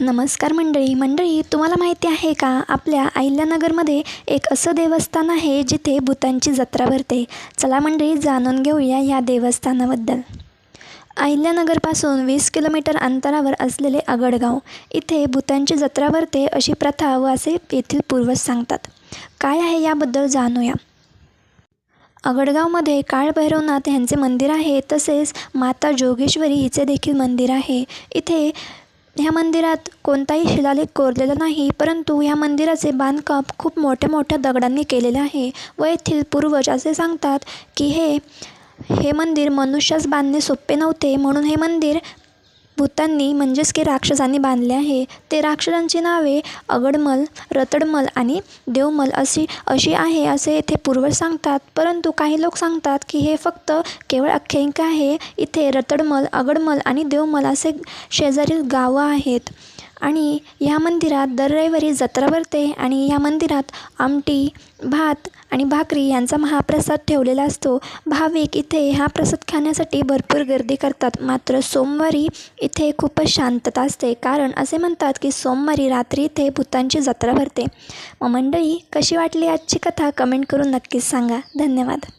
नमस्कार मंडळी, तुम्हाला माहिती आहे का, आपल्या अहिल्यानगरमध्ये एक असं देवस्थान आहे जिथे भूतांची जत्रा भरते. चला मंडळी, जाणून घेऊया या देवस्थानाबद्दल. अहिल्यानगरपासून 20 किलोमीटर अंतरावर असलेले अगडगाव, इथे भूतांची जत्रा भरते अशी प्रथा व असे येथील पूर्वज सांगतात. काय आहे याबद्दल जाणूया. अगडगावमध्ये काळभैरवनाथ यांचे मंदिर आहे, तसेच माता जोगेश्वरी हिचे देखील मंदिर आहे. इथे ह्या मंदिरात कोणताही शिलालेख कोरलेला नाही, परंतु ह्या मंदिराचे बांधकाम खूप मोठ्या मोठ्या दगडांनी केलेले आहे व येथील पूर्वज असे सांगतात की हे मंदिर मनुष्यास बांधणे सोपे नव्हते, म्हणून हे मंदिर भूतांनी म्हणजेच की राक्षसांनी बांधले आहे. ते राक्षसांची नावे अगडमल, रतडमल आणि देवमल अशी आहे असे येथे पूर्वज सांगतात. परंतु काही लोक सांगतात की हे फक्त केवळ आख्यायिका आहे. इथे रतडमल, अगडमल आणि देवमल असे शेजारील गावं आहेत आणि ह्या मंदिरात दर रविवारी जत्रा भरते आणि या मंदिरात आमटी, भात आणि भाकरी यांचा महाप्रसाद ठेवलेला असतो. भाविक इथे हा प्रसाद खाण्यासाठी भरपूर गर्दी करतात. मात्र सोमवारी इथे खूपच शांतता असते, कारण असे म्हणतात की सोमवारी रात्री इथे भूतांची जत्रा भरते. मग मंडळी, कशी वाटली आजची कथा कमेंट करून नक्कीच सांगा. धन्यवाद.